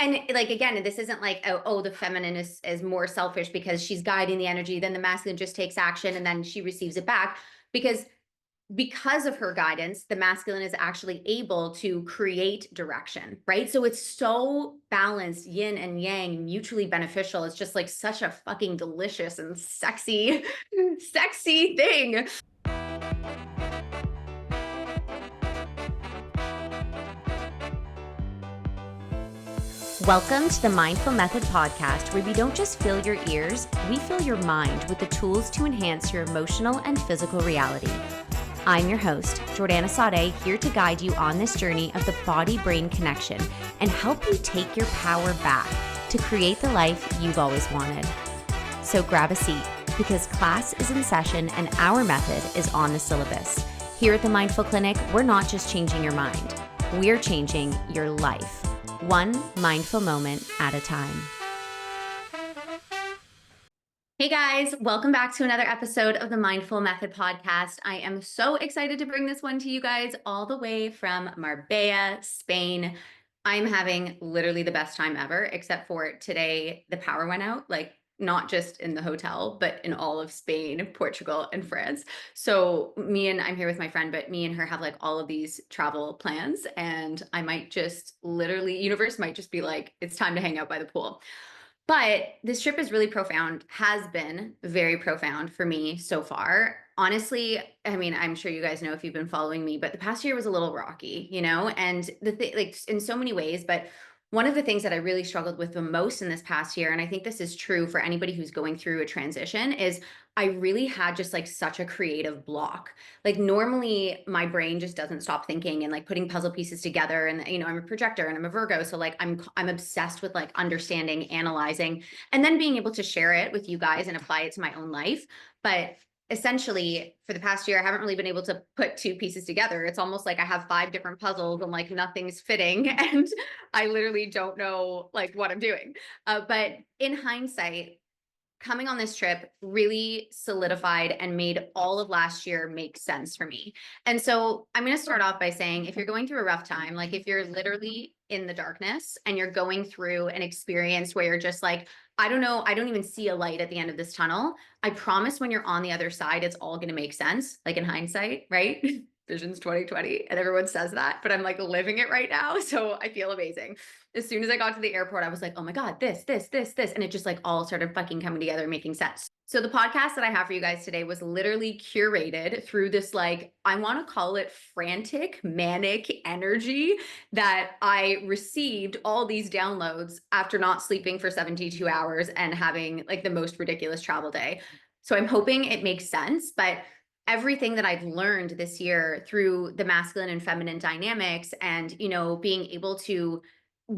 And like, again, this isn't like, oh, the feminine is more selfish because she's guiding the energy, then the masculine just takes action and then she receives it back. Because of her guidance, the masculine is actually able to create direction, right? So it's so balanced, yin and yang, mutually beneficial. It's just like such a fucking delicious and sexy, sexy thing. Welcome to the Mindful Method podcast, where we don't just fill your ears, we fill your mind with the tools to enhance your emotional and physical reality. I'm your host, Jordana Sade, here to guide you on this journey of the body-brain connection and help you take your power back to create the life you've always wanted. So grab a seat, because class is in session and our method is on the syllabus. Here at the Mindful Clinic, we're not just changing your mind, we're changing your life. One mindful moment at a time. Hey guys, welcome back to another episode of the Mindful Method podcast. I am so excited to bring this one to you guys all the way from Marbella, Spain. I'm having literally the best time ever, except for today the power went out, like not just in the hotel, but in all of Spain, Portugal, and France. So I'm here with my friend, but me and her have like all of these travel plans, and I might just literally, universe might just be like, it's time to hang out by the pool. But this trip is really profound, has been very profound for me so far. Honestly, I mean, I'm sure you guys know if you've been following me, but the past year was a little rocky, and the thing, like in so many ways, but one of the things that I really struggled with the most in this past year, and I think this is true for anybody who's going through a transition, is I really had just like such a creative block. Like normally my brain just doesn't stop thinking and like putting puzzle pieces together. And I'm a projector and I'm a Virgo, so like I'm obsessed with like understanding, analyzing, and then being able to share it with you guys and apply it to my own life. But essentially for the past year, I haven't really been able to put two pieces together. It's almost like I have 5 different puzzles and like nothing's fitting and I literally don't know like what I'm doing. But in hindsight, coming on this trip really solidified and made all of last year make sense for me. And so I'm going to start off by saying, if you're going through a rough time, like if you're literally in the darkness and you're going through an experience where you're just like, I don't know, I don't even see a light at the end of this tunnel. I promise when you're on the other side, it's all going to make sense. Like in hindsight, right? Visions 2020, and everyone says that, but I'm like living it right now. So I feel amazing. As soon as I got to the airport, I was like, oh my God, this. And it just like all started fucking coming together, making sense. So the podcast that I have for you guys today was literally curated through this, like, I want to call it frantic, manic energy that I received all these downloads after not sleeping for 72 hours and having like the most ridiculous travel day. So I'm hoping it makes sense, but everything that I've learned this year through the masculine and feminine dynamics and, being able to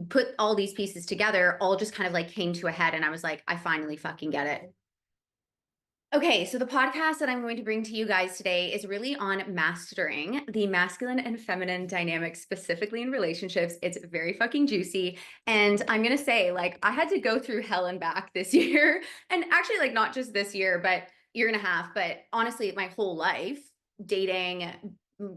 put all these pieces together all just kind of like came to a head. And I was like, I finally fucking get it. Okay, so the podcast that I'm going to bring to you guys today is really on mastering the masculine and feminine dynamics, specifically in relationships. It's very fucking juicy. And I'm going to say, like, I had to go through hell and back this year. And actually, like, not just this year, but year and a half, but honestly, my whole life, dating,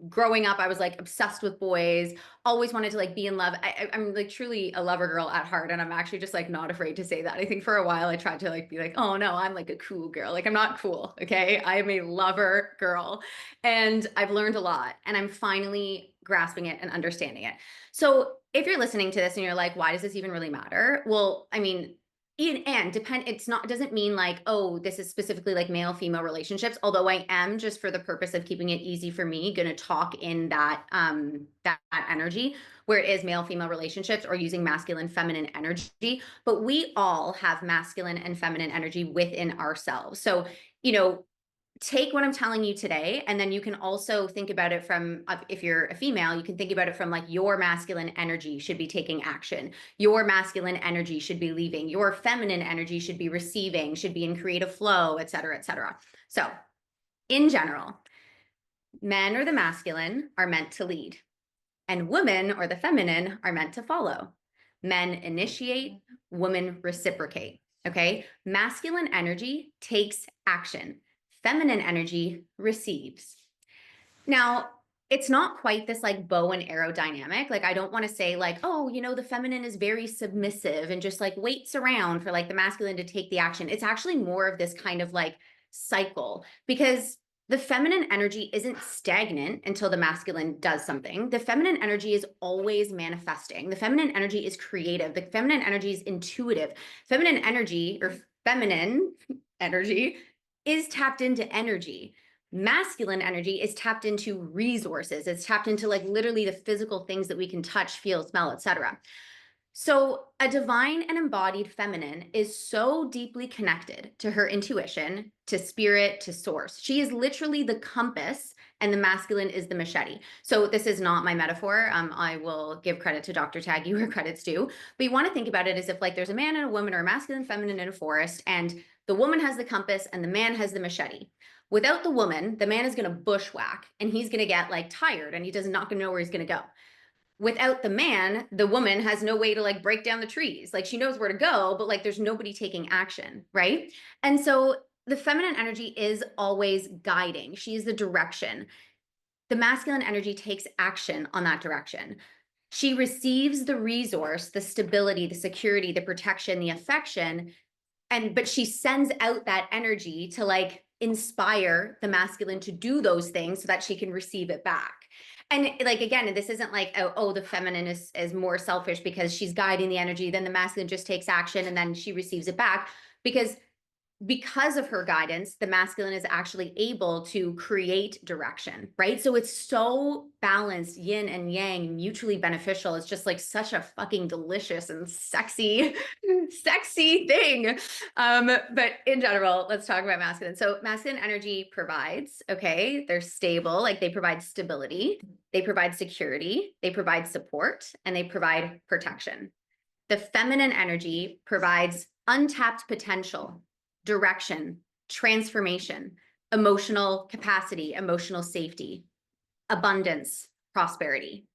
growing up, I was like obsessed with boys, always wanted to like be in love. I'm like truly a lover girl at heart. And I'm actually just like not afraid to say that. I think for a while I tried to like be like, oh no, I'm like a cool girl. Like I'm not cool. Okay. I am a lover girl. And I've learned a lot and I'm finally grasping it and understanding it. So if you're listening to this and you're like, why does this even really matter? Well, I mean, it doesn't mean like, oh, this is specifically like male female relationships, although I am, just for the purpose of keeping it easy for me, going to talk in that energy where it is male female relationships or using masculine feminine energy. But we all have masculine and feminine energy within ourselves. So take what I'm telling you today, and then you can also think about it from, if you're a female, you can think about it from like your masculine energy should be taking action. Your masculine energy should be leaving. Your feminine energy should be receiving, should be in creative flow, et cetera, et cetera. So in general, men or the masculine are meant to lead, and women or the feminine are meant to follow. Men initiate, women reciprocate. Okay. Masculine energy takes action. Feminine energy receives. Now, it's not quite this like bow and arrow dynamic. Like, I don't want to say like, oh, the feminine is very submissive and just like waits around for like the masculine to take the action. It's actually more of this kind of like cycle, because the feminine energy isn't stagnant until the masculine does something. The feminine energy is always manifesting. The feminine energy is creative. The feminine energy is intuitive. Feminine energy, or feminine energy, is tapped into energy. Masculine energy is tapped into resources. It's tapped into like literally the physical things that we can touch, feel, smell, etc. So a divine and embodied feminine is so deeply connected to her intuition, to spirit, to source. She is literally the compass, and the masculine is the machete. So this is not my metaphor. I will give credit to Dr. Taggy where credit's due. But you want to think about it as if like there's a man and a woman, or a masculine, feminine in a forest, and the woman has the compass and the man has the machete. Without the woman, the man is going to bushwhack and he's going to get like tired and he does not going to know where he's going to go. Without the man, the woman has no way to like break down the trees. Like, she knows where to go, but like there's nobody taking action, right? And so the feminine energy is always guiding. She is the direction. The masculine energy takes action on that direction. She receives the resource, the stability, the security, the protection, the affection, but she sends out that energy to like inspire the masculine to do those things so that she can receive it back. And like, again, this isn't like, oh, the feminine is more selfish because she's guiding the energy, then the masculine just takes action and then she receives it back. Because of her guidance, the masculine is actually able to create direction, right? So it's so balanced, yin and yang, mutually beneficial. It's just like such a fucking delicious and sexy, sexy thing. But in general, let's talk about masculine. So masculine energy provides, okay, they're stable, like they provide stability, they provide security, they provide support, and they provide protection. The feminine energy provides untapped potential, direction, transformation, emotional capacity, emotional safety, abundance, prosperity.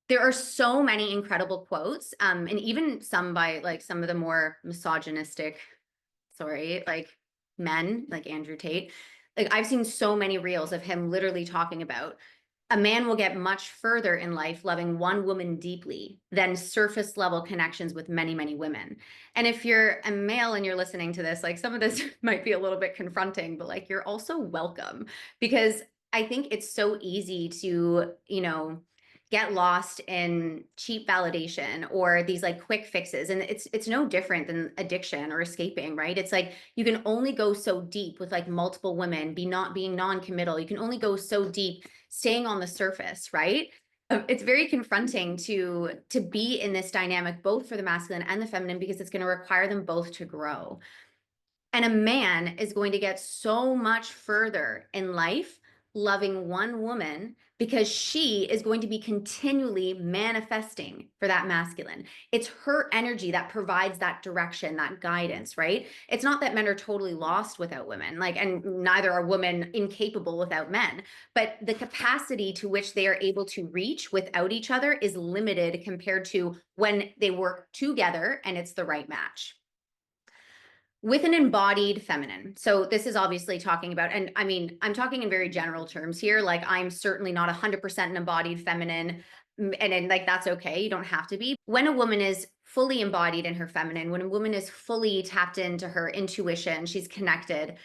There are so many incredible quotes, and even some by like some of the more misogynistic, like men, like Andrew Tate. Like, I've seen so many reels of him literally talking about a man will get much further in life loving one woman deeply than surface level connections with many, many women. And if you're a male and you're listening to this, like, some of this might be a little bit confronting, but like, you're also welcome, because I think it's so easy to, get lost in cheap validation or these like quick fixes. And it's no different than addiction or escaping, right? It's like you can only go so deep with like multiple women, not being non-committal. You can only go so deep staying on the surface, right? It's very confronting to be in this dynamic, both for the masculine and the feminine, because it's going to require them both to grow. And a man is going to get so much further in life loving one woman because she is going to be continually manifesting for that masculine. It's her energy that provides that direction, that guidance, right? It's not that men are totally lost without women, like, and neither are women incapable without men, but the capacity to which they are able to reach without each other is limited compared to when they work together and it's the right match. With an embodied feminine. So this is obviously talking about, and I mean, I'm talking in very general terms here. Like, I'm certainly not 100% an embodied feminine, and like, that's okay. You don't have to be. When a woman is fully embodied in her feminine, when a woman is fully tapped into her intuition, she's connected,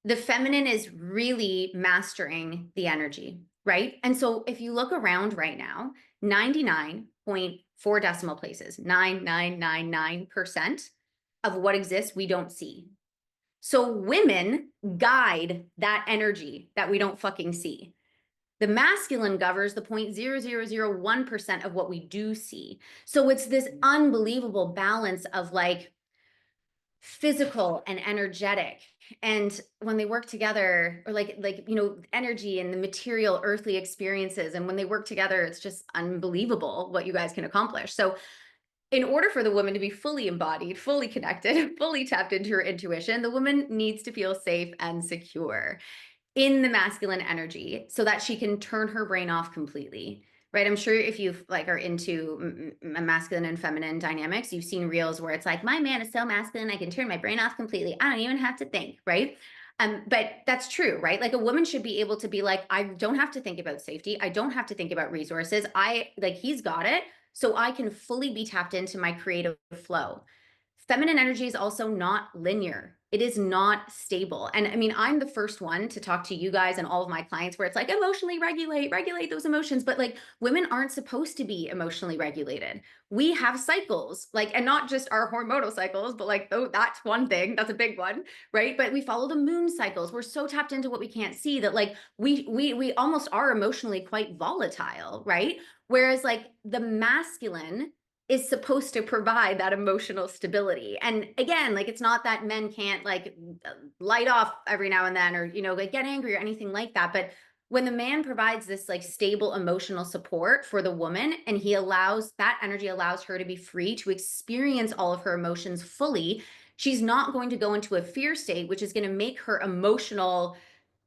the feminine is really mastering the energy, right? And so if you look around right now, 99.4 decimal places, 9999% of what exists, we don't see. So women guide that energy that we don't fucking see. The masculine governs the 0.0001% of what we do see. So it's this unbelievable balance of like physical and energetic. And when they work together, or like, energy and the material earthly experiences, and when they work together, it's just unbelievable what you guys can accomplish. So in order for the woman to be fully embodied, fully connected, fully tapped into her intuition, the woman needs to feel safe and secure in the masculine energy so that she can turn her brain off completely, right? I'm sure if you like are into masculine and feminine dynamics, you've seen reels where it's like, my man is so masculine, I can turn my brain off completely. I don't even have to think, right? But that's true, right? Like a woman should be able to be like, I don't have to think about safety. I don't have to think about resources. He's got it. So I can fully be tapped into my creative flow. Feminine energy is also not linear. It is not stable. And I mean, I'm the first one to talk to you guys and all of my clients where it's like emotionally regulate those emotions. But like women aren't supposed to be emotionally regulated. We have cycles, like, and not just our hormonal cycles, but like, oh, that's one thing. That's a big one, right? But we follow the moon cycles. We're so tapped into what we can't see that like we almost are emotionally quite volatile, right? Whereas like the masculine is supposed to provide that emotional stability. And again, like it's not that men can't like light off every now and then or like get angry or anything like that, but when the man provides this like stable emotional support for the woman and he allows that energy allows her to be free to experience all of her emotions fully, she's not going to go into a fear state which is going to make her emotional,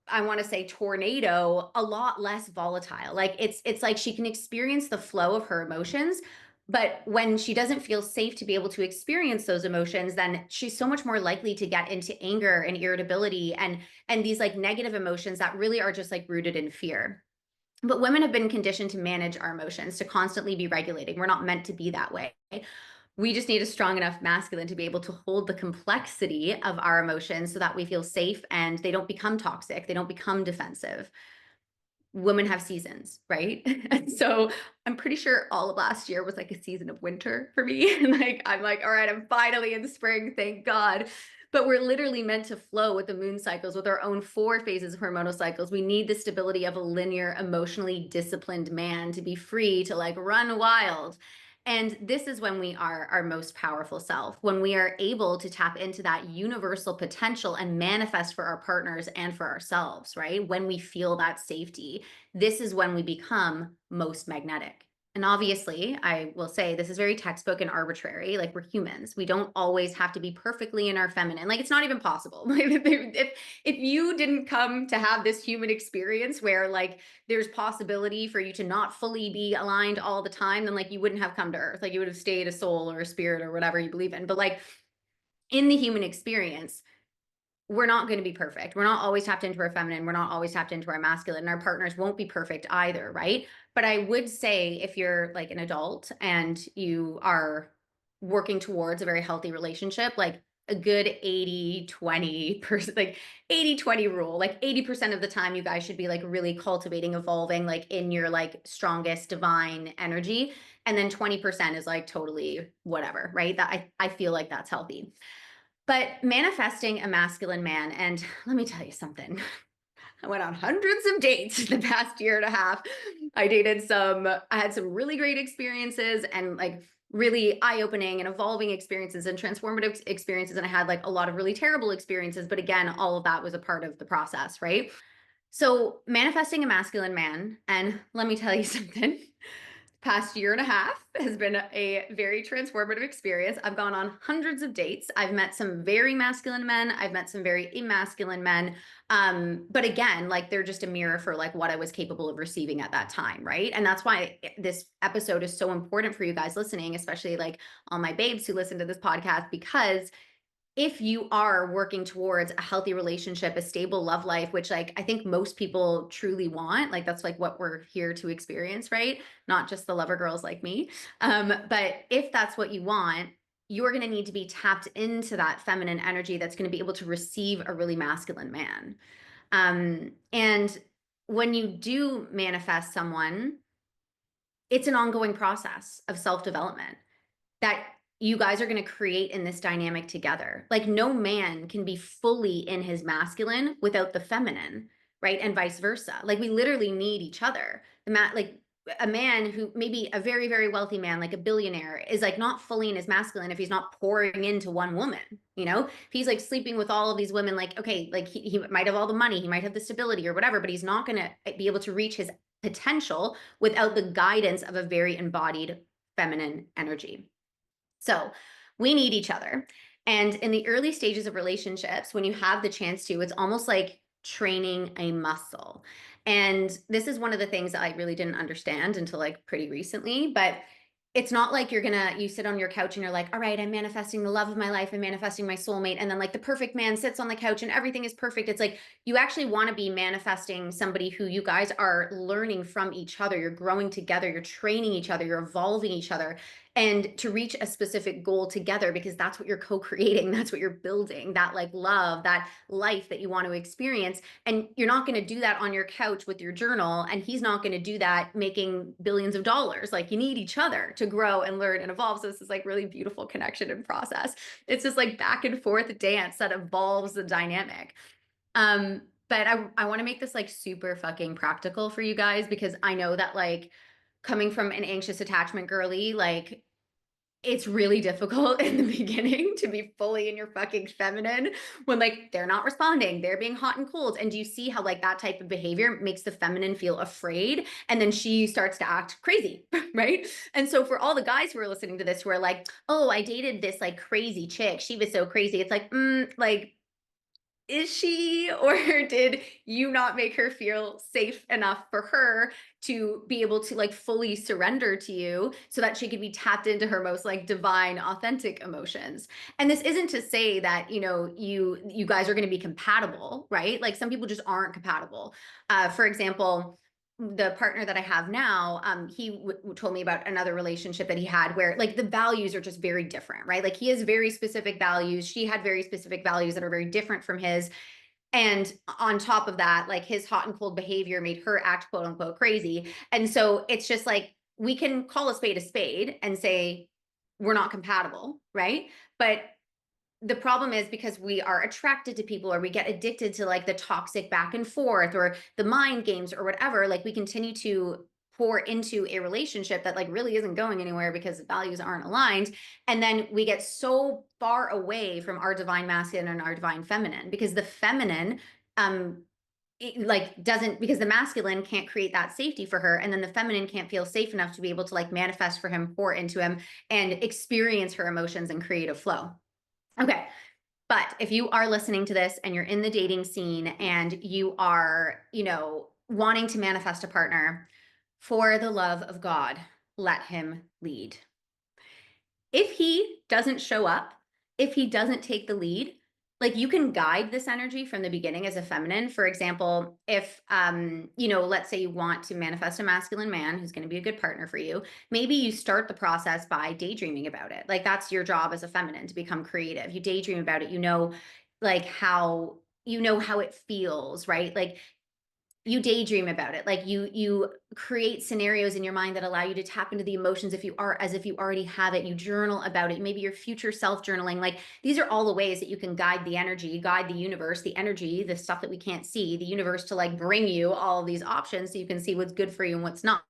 I want to say, tornado a lot less volatile. Like it's like she can experience the flow of her emotions, but when she doesn't feel safe to be able to experience those emotions, then she's so much more likely to get into anger and irritability and these like negative emotions that really are just like rooted in fear. But women have been conditioned to manage our emotions, to constantly be regulating. We're not meant to be that way. We just need a strong enough masculine to be able to hold the complexity of our emotions so that we feel safe and they don't become toxic, they don't become defensive. Women have seasons, right? And so I'm pretty sure all of last year was like a season of winter for me. And like, I'm like, all right, I'm finally in spring, thank God. But we're literally meant to flow with the moon cycles, with our own 4 phases of hormonal cycles. We need the stability of a linear, emotionally disciplined man to be free to like run wild. And this is when we are our most powerful self, when we are able to tap into that universal potential and manifest for our partners and for ourselves, right? When we feel that safety, this is when we become most magnetic. And obviously, I will say this is very textbook and arbitrary. Like we're humans. We don't always have to be perfectly in our feminine. Like it's not even possible. If you didn't come to have this human experience where like there's possibility for you to not fully be aligned all the time, then like you wouldn't have come to earth. Like you would have stayed a soul or a spirit or whatever you believe in. But like in the human experience, we're not going to be perfect. We're not always tapped into our feminine. We're not always tapped into our masculine. And our partners won't be perfect either, right? But I would say if you're like an adult and you are working towards a very healthy relationship, like a good 80-20%, like 80-20 rule, like 80% of the time you guys should be like really cultivating, evolving, like in your like strongest divine energy. And then 20% is like totally whatever, right? That I feel like that's healthy. But manifesting a masculine man, and let me tell you something. I went on hundreds of dates the past year and a half. I had some really great experiences and like really eye-opening and evolving experiences and transformative experiences. And I had like a lot of really terrible experiences. But again, all of that was a part of the process, right? So manifesting a masculine man, and let me tell you something, past year and a half has been a very transformative experience. I've gone on hundreds of dates. I've met some very masculine men. I've met some very emasculine men. But again, like they're just a mirror for like what I was capable of receiving at that time, right? And that's why this episode is so important for you guys listening, especially like all my babes who listen to this podcast, because if you are working towards a healthy relationship, a stable love life, which like I think most people truly want, like that's like what we're here to experience, right? Not just the lover girls like me. But if that's what you want, you're going to need to be tapped into that feminine energy that's going to be able to receive a really masculine man. And when you do manifest someone, it's an ongoing process of self-development that you guys are going to create in this dynamic together. Like no man can be fully in his masculine without the feminine, right? And vice versa. Like we literally need each other. Like a man who maybe a very, very wealthy man, like a billionaire, is like not fully in his masculine if he's not pouring into one woman. If he's like sleeping with all of these women, like, okay, like he might have all the money, he might have the stability or whatever, but he's not going to be able to reach his potential without the guidance of a very embodied feminine energy. So we need each other. And in the early stages of relationships, when you have the chance to, it's almost like training a muscle. And this is one of the things that I really didn't understand until like pretty recently. But it's not like you sit on your couch and you're like, all right, I'm manifesting the love of my life. I'm manifesting my soulmate. And then like the perfect man sits on the couch and everything is perfect. It's like, you actually want to be manifesting somebody who you guys are learning from each other. You're growing together. You're training each other. You're evolving each other, and to reach a specific goal together, because that's what you're co-creating. That's what you're building, that like love, that life that you want to experience. And you're not going to do that on your couch with your journal, and he's not going to do that making billions of dollars. Like, you need each other to grow and learn and evolve. So this is like really beautiful connection and process. It's this like back and forth dance that evolves the dynamic. But I want to make this like super fucking practical for you guys, because I know that like coming from an anxious attachment girly, like it's really difficult in the beginning to be fully in your fucking feminine when like they're not responding, they're being hot and cold. And do you see how like that type of behavior makes the feminine feel afraid, and then she starts to act crazy, right? And so for all the guys who are listening to this who are like, oh, I dated this like crazy chick, she was so crazy, it's like, like, is she, or did you not make her feel safe enough for her to be able to like fully surrender to you so that she could be tapped into her most like divine authentic emotions? And this isn't to say that, you guys are going to be compatible, right? Like, some people just aren't compatible. For example, the partner that I have now, he told me about another relationship that he had where like the values are just very different, right? Like, he has very specific values. She had very specific values that are very different from his. And on top of that, like, his hot and cold behavior made her act quote unquote crazy. And so it's just like, we can call a spade and say, we're not compatible, right? But the problem is, because we are attracted to people, or we get addicted to like the toxic back and forth or the mind games or whatever, like we continue to pour into a relationship that like really isn't going anywhere because the values aren't aligned. And then we get so far away from our divine masculine and our divine feminine, because the feminine like doesn't, because the masculine can't create that safety for her, and then the feminine can't feel safe enough to be able to like manifest for him, pour into him, and experience her emotions and creative flow. Okay. But if you are listening to this and you're in the dating scene and you are, wanting to manifest a partner, for the love of God, let him lead. If he doesn't show up, if he doesn't take the lead, like, you can guide this energy from the beginning as a feminine. For example, if let's say you want to manifest a masculine man who's going to be a good partner for you, maybe you start the process by daydreaming about it. Like, that's your job as a feminine, to become creative. You daydream about it, like how it feels, right? Like, you daydream about it, like you create scenarios in your mind that allow you to tap into the emotions, as if you already have it. You journal about it, maybe your future self journaling. Like, these are all the ways that you can guide the energy, guide the universe, the energy, the stuff that we can't see, the universe, to like bring you all of these options so you can see what's good for you and what's not,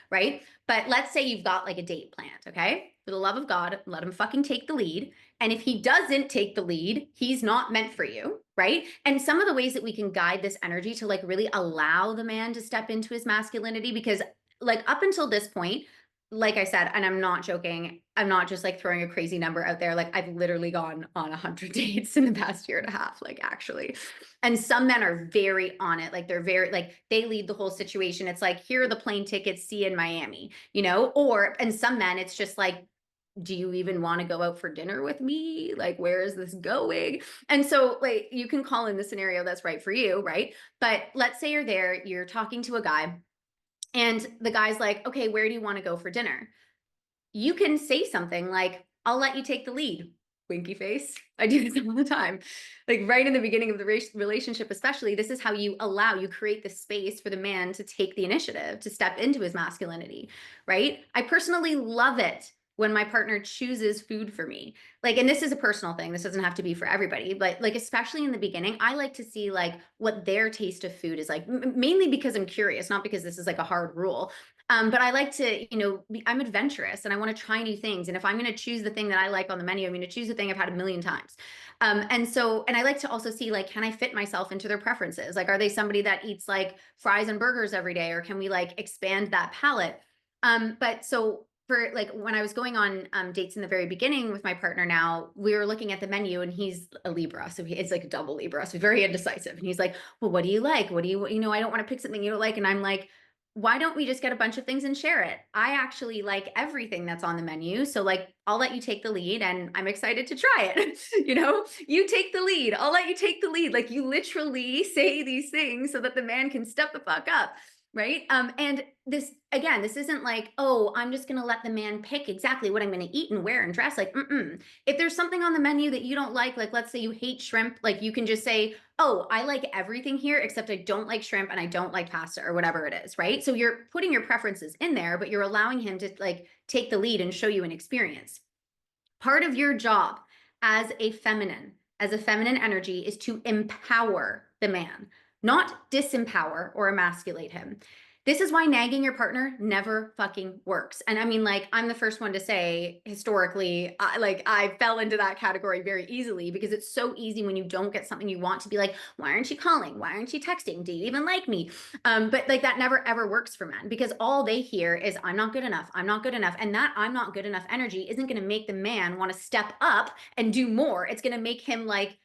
right? But let's say you've got like a date planned, okay? For the love of God, let him fucking take the lead. And if he doesn't take the lead, he's not meant for you, right? And some of the ways that we can guide this energy to like really allow the man to step into his masculinity, because like up until this point, like I said, and I'm not joking, I'm not just like throwing a crazy number out there. Like, I've literally gone on 100 dates in the past year and a half, like, actually. And some men are very on it. Like, they're very, like, they lead the whole situation. It's like, here are the plane tickets, see you in Miami, and some men, it's just like, do you even want to go out for dinner with me? Like, where is this going? And so like, you can call in the scenario that's right for you, right? But let's say you're there, you're talking to a guy, and the guy's like, okay, where do you want to go for dinner? You can say something like, I'll let you take the lead. Winky face. I do this all the time. Like, right in the beginning of the relationship, especially, this is how you create the space for the man to take the initiative, to step into his masculinity, right? I personally love it when my partner chooses food for me. Like, and this is a personal thing. This doesn't have to be for everybody, but like, especially in the beginning, I like to see like what their taste of food is like, mainly because I'm curious, not because this is like a hard rule. But I like to, I'm adventurous and I want to try new things. And if I'm going to choose the thing that I like on the menu, I'm going to choose the thing I've had a million times. And I like to also see, like, can I fit myself into their preferences? Like, are they somebody that eats like fries and burgers every day, or can we like expand that palette? But so for like, when I was going on dates in the very beginning with my partner now, we were looking at the menu, and he's a Libra. So it's like a double Libra. So very indecisive. And he's like, well, what do you like? What do you, I don't want to pick something you don't like. And I'm like, why don't we just get a bunch of things and share it? I actually like everything that's on the menu. So like, I'll let you take the lead and I'm excited to try it. You take the lead. I'll let you take the lead. Like you literally say these things so that the man can step the fuck up. Right. And this, again, this isn't like, oh, I'm just going to let the man pick exactly what I'm going to eat and wear and dress. Like, if there's something on the menu that you don't like, let's say you hate shrimp, like you can just say, oh, I like everything here except I don't like shrimp and I don't like pasta or whatever it is, right? So you're putting your preferences in there, but you're allowing him to like take the lead and show you an experience. Part of your job as a feminine energy is to empower the man, not disempower or emasculate him. This is why nagging your partner never fucking works. And I mean, like, I'm the first one to say, historically, I fell into that category very easily because it's so easy when you don't get something you want to be like, why aren't you calling? Why aren't you texting? Do you even like me? But like that never ever works for men because all they hear is, I'm not good enough. I'm not good enough. And that I'm not good enough energy isn't going to make the man want to step up and do more. It's going to make him like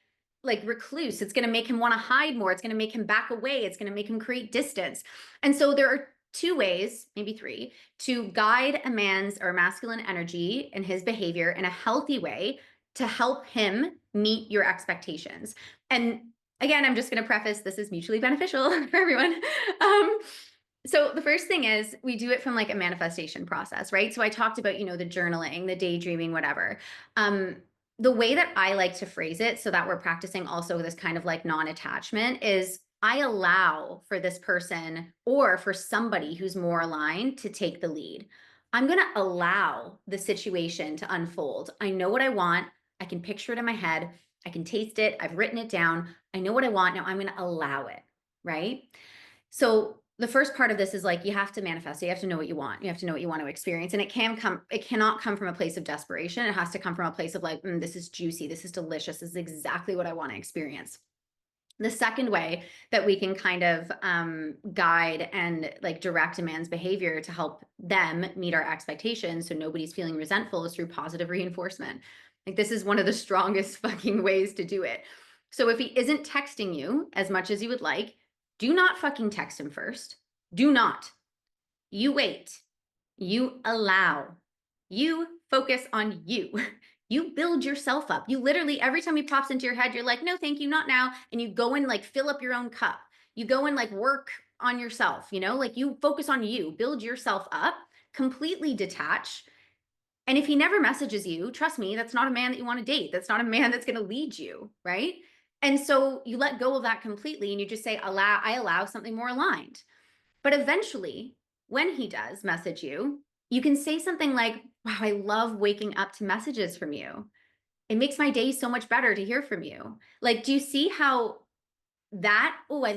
recluse. It's going to make him want to hide more. It's going to make him back away. It's going to make him create distance. And so there are two ways, maybe three, to guide a man's or masculine energy and his behavior in a healthy way to help him meet your expectations. And again, I'm just going to preface this is mutually beneficial for everyone. So the first thing is we do it from like a manifestation process, right? So I talked about, the journaling, the daydreaming, whatever. The way that I like to phrase it so that we're practicing also this kind of like non-attachment is I allow for this person or for somebody who's more aligned to take the lead. I'm going to allow the situation to unfold. I know what I want. I can picture it in my head. I can taste it. I've written it down. I know what I want. Now I'm going to allow it, right? So the first part of this is like, you have to manifest. You have to know what you want. You have to know what you want to experience. And it cannot come from a place of desperation. It has to come from a place of like, this is juicy. This is delicious. This is exactly what I want to experience. The second way that we can kind of guide and like direct a man's behavior to help them meet our expectations so nobody's feeling resentful is through positive reinforcement. Like this is one of the strongest fucking ways to do it. So if he isn't texting you as much as you would like, do not fucking text him first. Do not. You wait. You allow. You focus on you. You build yourself up. You literally, every time he pops into your head, you're like, no, thank you, not now. And you go and like fill up your own cup. You go and like work on yourself, like you focus on you, build yourself up, completely detach. And if he never messages you, trust me, that's not a man that you want to date. That's not a man that's going to lead you, right? And so you let go of that completely and you just say, I allow something more aligned. But eventually, when he does message you, you can say something like, wow, I love waking up to messages from you. It makes my day so much better to hear from you. Like, do you see how I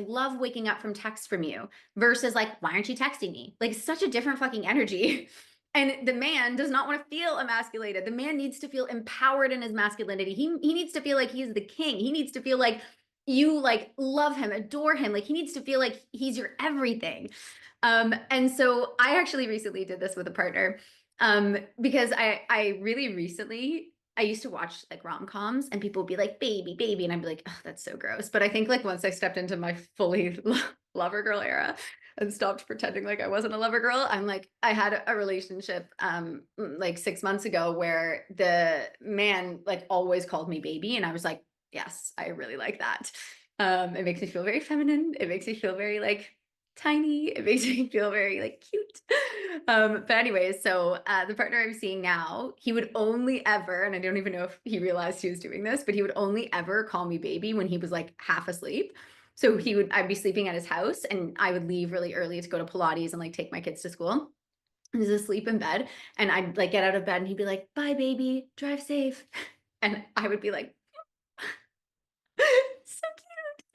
love waking up from texts from you versus like, why aren't you texting me? Like, such a different fucking energy. And the man does not want to feel emasculated. The man needs to feel empowered in his masculinity. He needs to feel like he's the king. He needs to feel like you like love him, adore him. Like he needs to feel like he's your everything. And so I actually recently did this with a partner because I really recently, I used to watch like rom-coms and people would be like, baby, baby. And I'd be like, oh, that's so gross. But I think like once I stepped into my fully lover girl era and stopped pretending like I wasn't a lover girl, I'm like, I had a relationship like 6 months ago where the man like always called me baby. And I was like, yes, I really like that. It makes me feel very feminine. It makes me feel very like tiny. It makes me feel very like cute. But anyways, so the partner I'm seeing now, he would only ever, and I don't even know if he realized he was doing this, but he would only ever call me baby when he was like half asleep. So I'd be sleeping at his house and I would leave really early to go to Pilates and like take my kids to school. He's asleep in bed and I'd like get out of bed and he'd be like, bye baby, drive safe. And I would be like, so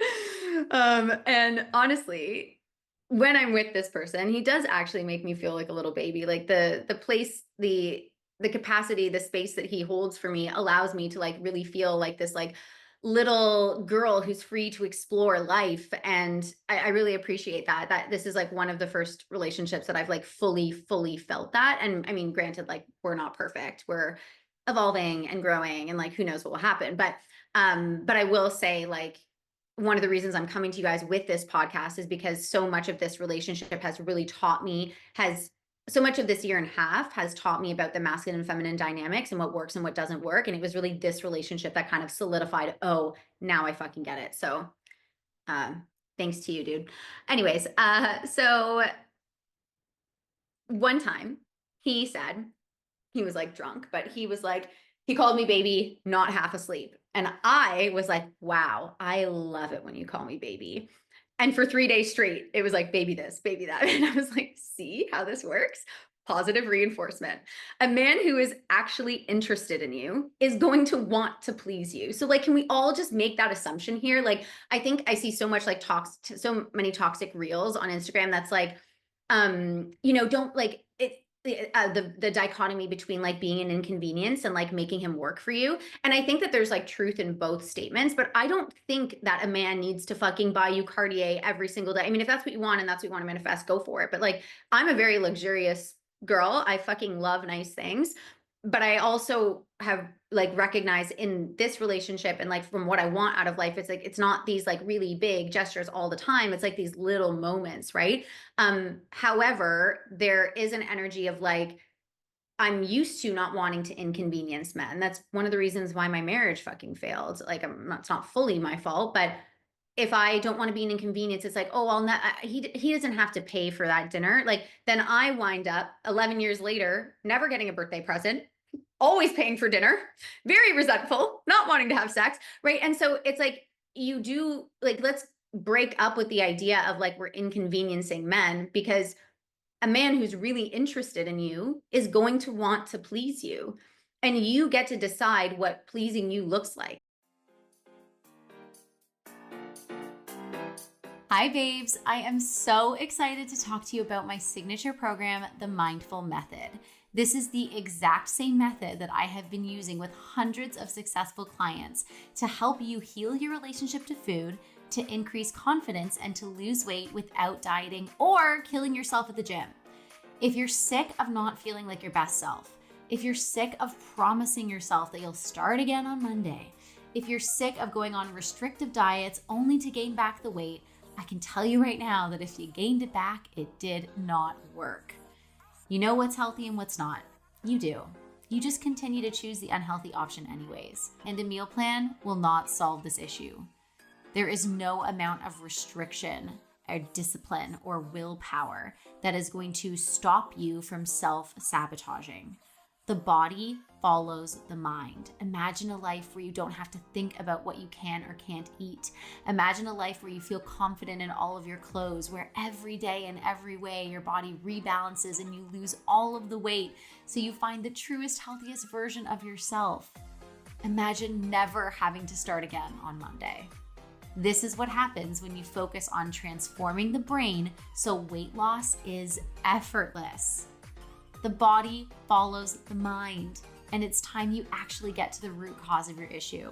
cute. And honestly, when I'm with this person, he does actually make me feel like a little baby. Like the place, the capacity, the space that he holds for me allows me to like really feel like this like little girl who's free to explore life. And I really appreciate that this is like one of the first relationships that I've like fully felt that. And I mean, granted, like we're not perfect. We're evolving and growing and like who knows what will happen. But I will say like one of the reasons I'm coming to you guys with this podcast is because so much of this relationship has really taught me, so much of this year and a half has taught me about the masculine and feminine dynamics and what works and what doesn't work. And it was really this relationship that kind of solidified, oh, now I fucking get it. So thanks to you, dude. Anyways, so one time he said, he was like drunk, but he was like, he called me baby, not half asleep. And I was like, wow, I love it when you call me baby. And for 3 days straight, it was like, baby this, baby that. And I was like, see how this works? Positive reinforcement. A man who is actually interested in you is going to want to please you. So like, can we all just make that assumption here? Like, I think I see so much like so many toxic reels on Instagram that's like, don't like it. The dichotomy between like being an inconvenience and like making him work for you. And I think that there's like truth in both statements, but I don't think that a man needs to fucking buy you Cartier every single day. I mean, if that's what you want and that's what you want to manifest, go for it. But like, I'm a very luxurious girl. I fucking love nice things. But I also have like recognized in this relationship and like from what I want out of life, it's like, it's not these like really big gestures all the time. It's like these little moments, right? However, there is an energy of like, I'm used to not wanting to inconvenience men. That's one of the reasons why my marriage fucking failed. Like, it's not fully my fault, but if I don't want to be an inconvenience, it's like, oh, I'll not, he doesn't have to pay for that dinner. Like, then I wind up 11 years later, never getting a birthday present, always paying for dinner, very resentful, not wanting to have sex, right? And so it's like, you do, like, let's break up with the idea of like, we're inconveniencing men, because a man who's really interested in you is going to want to please you. And you get to decide what pleasing you looks like. Hi, babes. I am so excited to talk to you about my signature program, The Mindful Method. This is the exact same method that I have been using with hundreds of successful clients to help you heal your relationship to food, to increase confidence, and to lose weight without dieting or killing yourself at the gym. If you're sick of not feeling like your best self, if you're sick of promising yourself that you'll start again on Monday, if you're sick of going on restrictive diets only to gain back the weight, I can tell you right now that if you gained it back, it did not work. You know what's healthy and what's not. You do. You just continue to choose the unhealthy option anyways. And a meal plan will not solve this issue. There is no amount of restriction or discipline or willpower that is going to stop you from self-sabotaging. The body follows the mind. Imagine a life where you don't have to think about what you can or can't eat. Imagine a life where you feel confident in all of your clothes, where every day in every way your body rebalances and you lose all of the weight so you find the truest, healthiest version of yourself. Imagine never having to start again on Monday. This is what happens when you focus on transforming the brain so weight loss is effortless. The body follows the mind, and it's time you actually get to the root cause of your issue.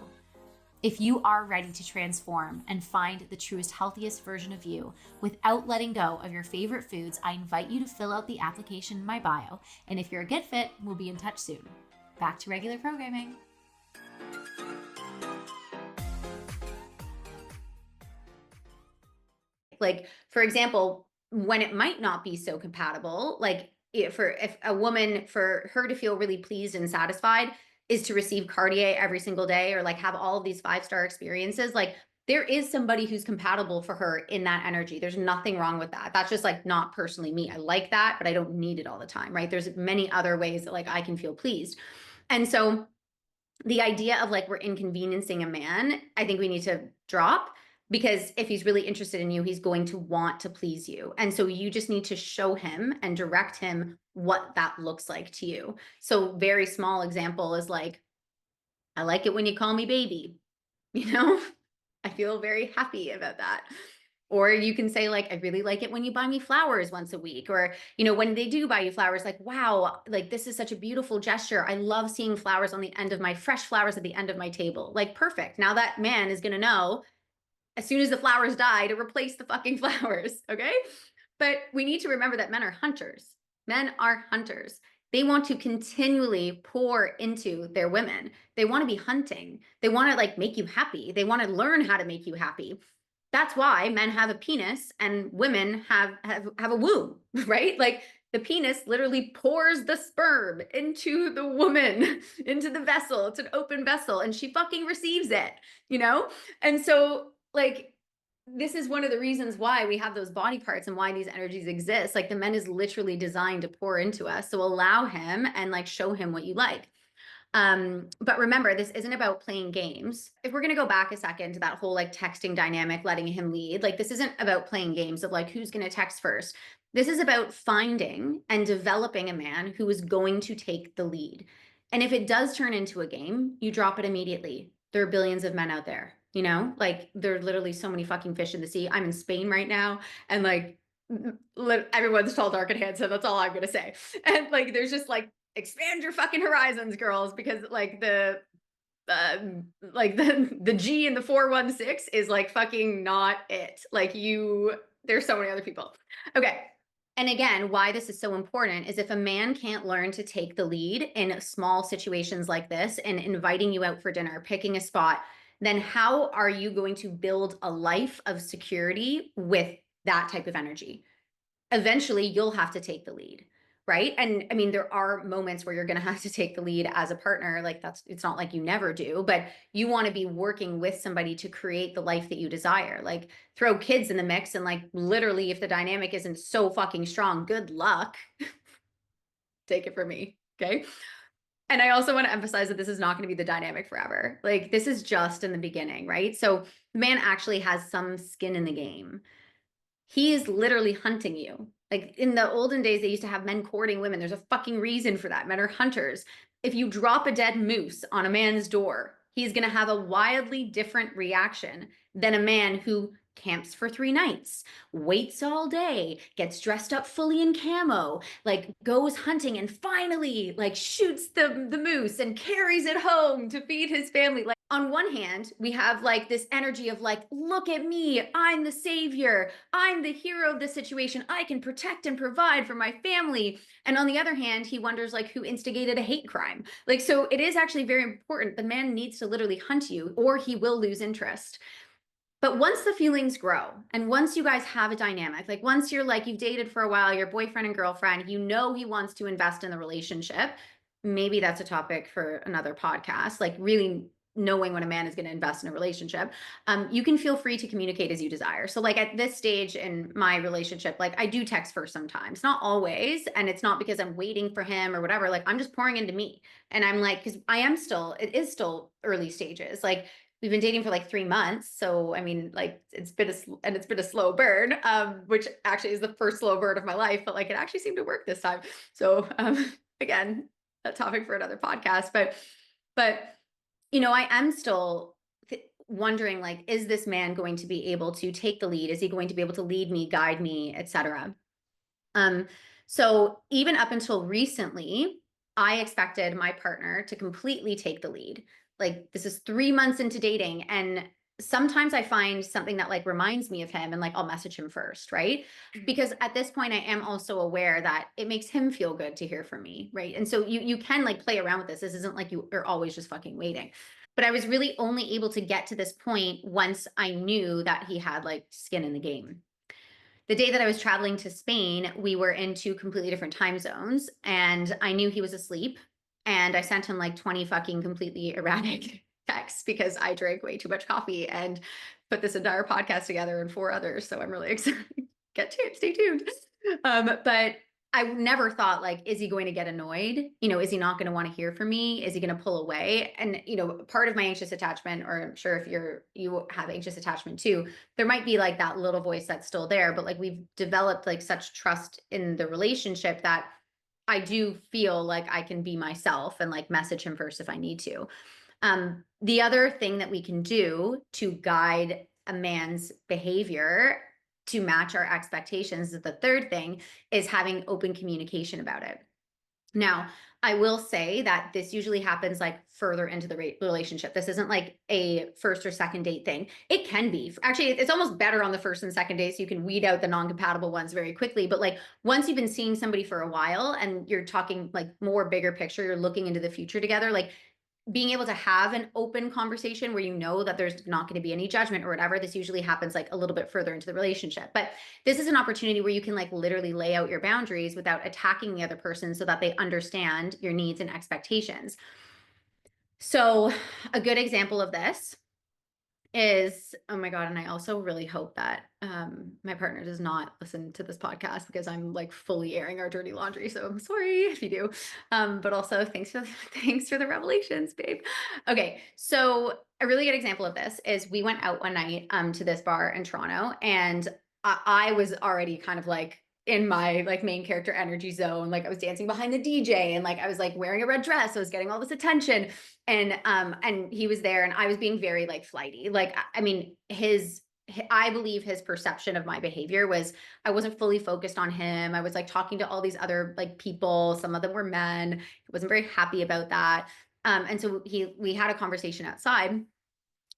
If you are ready to transform and find the truest, healthiest version of you without letting go of your favorite foods, I invite you to fill out the application in my bio. And if you're a good fit, we'll be in touch soon. Back to regular programming. Like, for example, when it might not be so compatible, like if a woman, for her to feel really pleased and satisfied is to receive Cartier every single day, or like have all of these 5-star experiences, like there is somebody who's compatible for her in that energy. There's nothing wrong with that. That's just like not personally me. I like that, but I don't need it all the time, right? There's many other ways that like I can feel pleased. And so the idea of like we're inconveniencing a man, I think we need to drop. Because if he's really interested in you, he's going to want to please you. And so you just need to show him and direct him what that looks like to you. So very small example is like, I like it when you call me baby, I feel very happy about that. Or you can say like, I really like it when you buy me flowers once a week. Or, when they do buy you flowers, like, wow, like this is such a beautiful gesture. I love seeing flowers on the end of fresh flowers at the end of my table. Like, perfect. Now that man is going to know as soon as the flowers die to replace the fucking flowers, okay? But we need to remember that men are hunters. Men are hunters. They want to continually pour into their women. They want to be hunting. They want to like make you happy. They want to learn how to make you happy. That's why men have a penis and women have a womb, right? Like the penis literally pours the sperm into the woman, into the vessel. It's an open vessel and she fucking receives it, you know? And so like this is one of the reasons why we have those body parts and why these energies exist. Like the men is literally designed to pour into us. So allow him and like show him what you like. But remember, this isn't about playing games. If we're going to go back a second to that whole like texting dynamic, letting him lead, like this isn't about playing games of like who's going to text first. This is about finding and developing a man who is going to take the lead. And if it does turn into a game, you drop it immediately. There are billions of men out there, you know, like there are literally so many fucking fish in the sea. I'm in Spain right now and like everyone's tall, dark, and handsome. That's all I'm going to say. And like, there's just expand your fucking horizons, girls, because the G in the 416 is like fucking not it. Like there's so many other people. Okay. And again, why this is so important is if a man can't learn to take the lead in small situations like this and inviting you out for dinner, picking a spot, then how are you going to build a life of security with that type of energy? Eventually you'll have to take the lead, right? And I mean, there are moments where you're going to have to take the lead as a partner. Like it's not like you never do, but you want to be working with somebody to create the life that you desire. Like throw kids in the mix and like literally if the dynamic isn't so fucking strong, good luck. Take it from me. Okay. And I also want to emphasize that this is not going to be the dynamic forever. Like this is just in the beginning, right? So the man actually has some skin in the game. He is literally hunting you. Like in the olden days, they used to have men courting women. There's a fucking reason for that. Men are hunters. If you drop a dead moose on a man's door, he's going to have a wildly different reaction than a man who camps for 3 nights, waits all day, gets dressed up fully in camo, like goes hunting and finally like shoots the moose and carries it home to feed his family. Like on one hand, we have like this energy of like, look at me, I'm the savior, I'm the hero of the situation, I can protect and provide for my family. And on the other hand, he wonders like who instigated a hate crime. Like, so it is actually very important. The man needs to literally hunt you or he will lose interest. But once the feelings grow and once you guys have a dynamic, like once you're like, you've dated for a while, your boyfriend and girlfriend, you know he wants to invest in the relationship. Maybe that's a topic for another podcast, like really knowing when a man is going to invest in a relationship. You can feel free to communicate as you desire. So like at this stage in my relationship, like I do text first sometimes, not always. And it's not because I'm waiting for him or whatever. Like I'm just pouring into me. And I'm like, because it is still early stages. Like we've been dating for like 3 months. So, I mean, like it's been a slow burn, which actually is the first slow burn of my life, but like it actually seemed to work this time. So, again, a topic for another podcast, but, you know, I am still wondering, like, is this man going to be able to take the lead? Is he going to be able to lead me, guide me, etc.? So even up until recently, I expected my partner to completely take the lead. Like this is 3 months into dating and sometimes I find something that like reminds me of him and like I'll message him first, right? Because at this point I am also aware that it makes him feel good to hear from me, right? And so you can like play around with this. This isn't like you are always just fucking waiting. But I was really only able to get to this point once I knew that he had like skin in the game. The day that I was traveling to Spain, we were in 2 completely different time zones and I knew he was asleep and I sent him like 20 fucking completely erratic texts because I drank way too much coffee and put this entire podcast together and 4 others. So I'm really excited. Stay tuned. But I never thought like, is he going to get annoyed? You know, is he not going to want to hear from me? Is he going to pull away? And, you know, part of my anxious attachment, or I'm sure if you have anxious attachment too, there might be like that little voice that's still there, but like we've developed like such trust in the relationship that I do feel like I can be myself and like message him first if I need to. The other thing that we can do to guide a man's behavior to match our expectations, the third thing is having open communication about it. Now, I will say that this usually happens like further into the relationship. This isn't like a first or second date thing. It can be. Actually, it's almost better on the first and second date so you can weed out the non-compatible ones very quickly. But like once you've been seeing somebody for a while and you're talking like more bigger picture, you're looking into the future together, like being able to have an open conversation where you know that there's not going to be any judgment or whatever. This usually happens like a little bit further into the relationship. But this is an opportunity where you can like literally lay out your boundaries without attacking the other person so that they understand your needs and expectations. So a good example of this is, oh my God, and I also really hope that my partner does not listen to this podcast because I'm like fully airing our dirty laundry. So I'm sorry if you do. But also thanks for the revelations, babe. Okay, so a really good example of this is we went out one night to this bar in Toronto, and I was already kind of like in my like main character energy zone. Like I was dancing behind the DJ and like I was like wearing a red dress. So I was getting all this attention. And he was there and I was being very like flighty. Like, I mean, I believe his perception of my behavior was I wasn't fully focused on him. I was like talking to all these other like people. Some of them were men. He wasn't very happy about that. And so we had a conversation outside.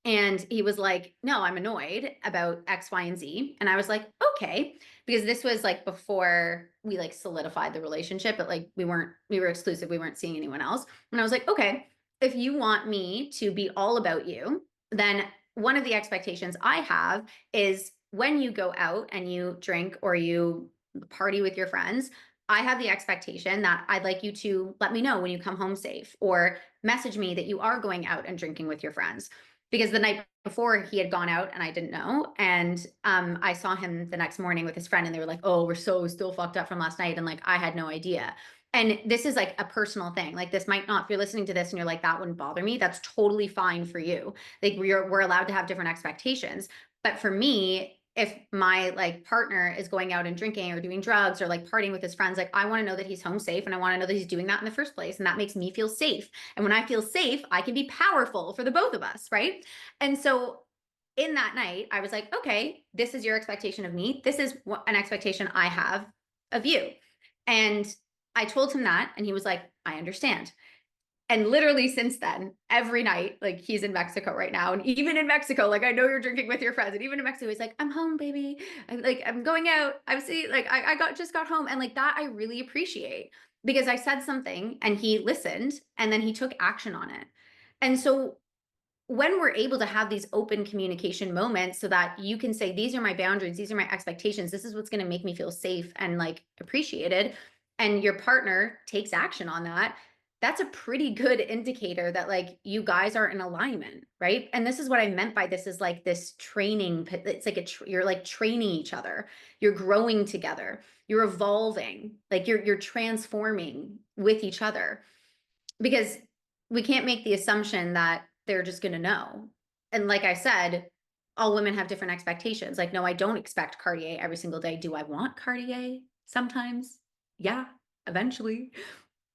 And he was like, no, I'm annoyed about X, Y, and Z. And I was like, okay, because this was like before we like solidified the relationship, but like we were exclusive. We weren't seeing anyone else. And I was like, okay, if you want me to be all about you, then one of the expectations I have is when you go out and you drink or you party with your friends, I have the expectation that I'd like you to let me know when you come home safe or message me that you are going out and drinking with your friends, because the night before he had gone out and I didn't know. And I saw him the next morning with his friend and they were like, oh, we're so still fucked up from last night. And like, I had no idea. And this is like a personal thing. Like this might not, if you're listening to this and you're like, that wouldn't bother me, that's totally fine for you. Like we're allowed to have different expectations. But for me, if my like partner is going out and drinking or doing drugs or like partying with his friends, like I want to know that he's home safe and I want to know that he's doing that in the first place. And that makes me feel safe. And when I feel safe, I can be powerful for the both of us, right? And so in that night, I was like, okay, this is your expectation of me. This is an expectation I have of you. And I told him that, and he was like, I understand. And literally since then, every night, like he's in Mexico right now. And even in Mexico, like I know you're drinking with your friends. And even in Mexico, he's like, I'm home, baby. I'm going out. I'm seeing, like, I just got home. And like that, I really appreciate because I said something and he listened and then he took action on it. And so when we're able to have these open communication moments so that you can say, these are my boundaries, these are my expectations, this is what's going to make me feel safe and like appreciated, and your partner takes action on that, that's a pretty good indicator that like you guys are in alignment, right? And this is what I meant by this is like this training. It's like you're like training each other. You're growing together. You're evolving. Like you're transforming with each other, because we can't make the assumption that they're just going to know. And like I said, all women have different expectations. Like, no, I don't expect Cartier every single day. Do I want Cartier? Sometimes. Yeah, eventually.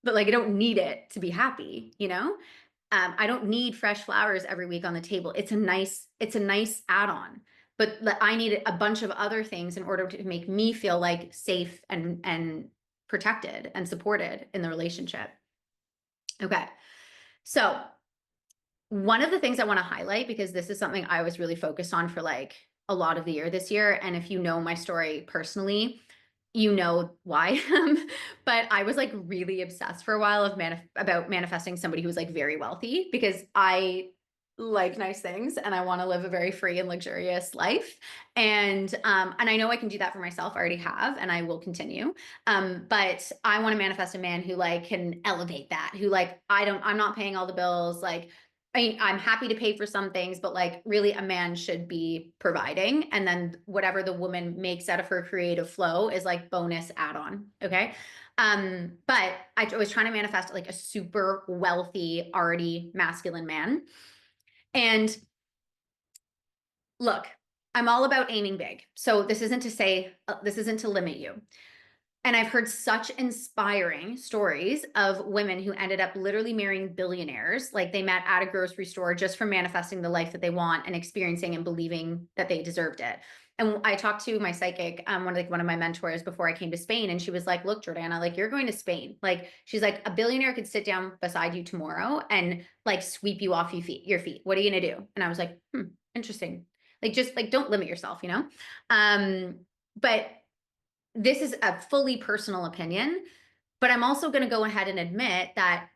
But like, I don't need it to be happy, you know? I don't need fresh flowers every week on the table. It's a nice add-on. But I need a bunch of other things in order to make me feel like safe and protected and supported in the relationship. Okay. So one of the things I want to highlight, because this is something I was really focused on for like a lot of the year this year. And if you know my story personally, you know why. But I was like really obsessed for a while about manifesting somebody who was like very wealthy, because I like nice things and I want to live a very free and luxurious life. And I know I can do that for myself. I already have, and I will continue. But I want to manifest a man who like can elevate that, who like I'm not paying all the bills. Like I'm happy to pay for some things, but like really a man should be providing. And then whatever the woman makes out of her creative flow is like bonus add-on. Okay. But I was trying to manifest like a super wealthy, already masculine man. And look, I'm all about aiming big. So this isn't to limit you. And I've heard such inspiring stories of women who ended up literally marrying billionaires. Like they met at a grocery store just from manifesting the life that they want and experiencing and believing that they deserved it. And I talked to my psychic, one of my mentors before I came to Spain. And she was like, look, Jordana, like you're going to Spain. Like she's like, a billionaire could sit down beside you tomorrow and like sweep you off your feet. What are you going to do? And I was like, interesting. Like, just like, don't limit yourself, you know? But this is a fully personal opinion, but I'm also going to go ahead and admit that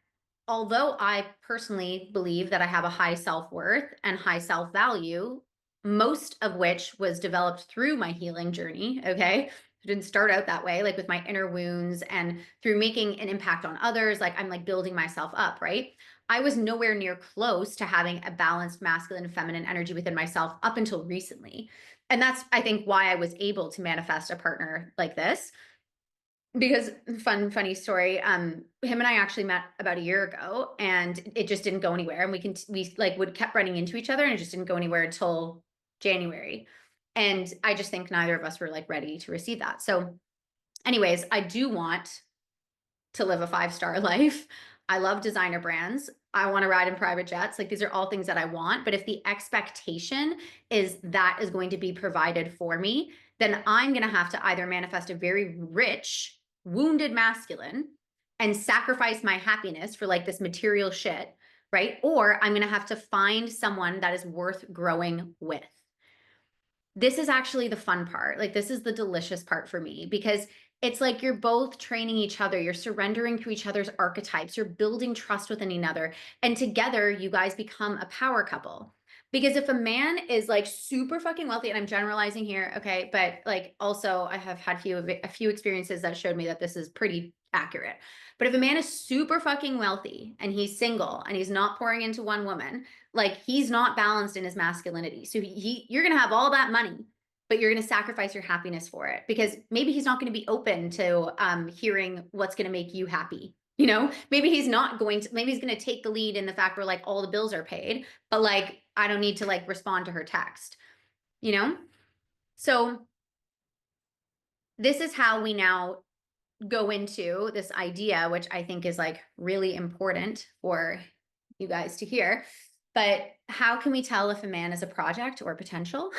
although I personally believe that I have a high self-worth and high self-value, most of which was developed through my healing journey, okay? It didn't start out that way, like with my inner wounds and through making an impact on others, like I'm like building myself up, right? I was nowhere near close to having a balanced masculine and feminine energy within myself up until recently. And that's, I think, why I was able to manifest a partner like this. Because funny story, him and I actually met about a year ago and it just didn't go anywhere. And we like would kept running into each other and it just didn't go anywhere until January. And I just think neither of us were like ready to receive that. So anyways, I do want to live a 5-star life. I love designer brands. I want to ride in private jets. Like these are all things that I want. But if the expectation is that is going to be provided for me, then I'm going to have to either manifest a very rich, wounded masculine and sacrifice my happiness for like this material shit, right? Or I'm going to have to find someone that is worth growing with. This is actually the fun part. Like this is the delicious part for me because it's like you're both training each other. You're surrendering to each other's archetypes. You're building trust within another. And together you guys become a power couple. Because if a man is like super fucking wealthy, and I'm generalizing here, okay, but like also I have had a few experiences that showed me that this is pretty accurate. But if a man is super fucking wealthy and he's single and he's not pouring into one woman, like he's not balanced in his masculinity. So you're going to have all that money, but you're going to sacrifice your happiness for it because maybe he's not going to be open to hearing what's going to make you happy. You know, maybe he's not going to, maybe he's going to take the lead in the fact where like all the bills are paid, but like, I don't need to like respond to her text, you know? So this is how we now go into this idea, which I think is like really important for you guys to hear. But how can we tell if a man is a project or potential?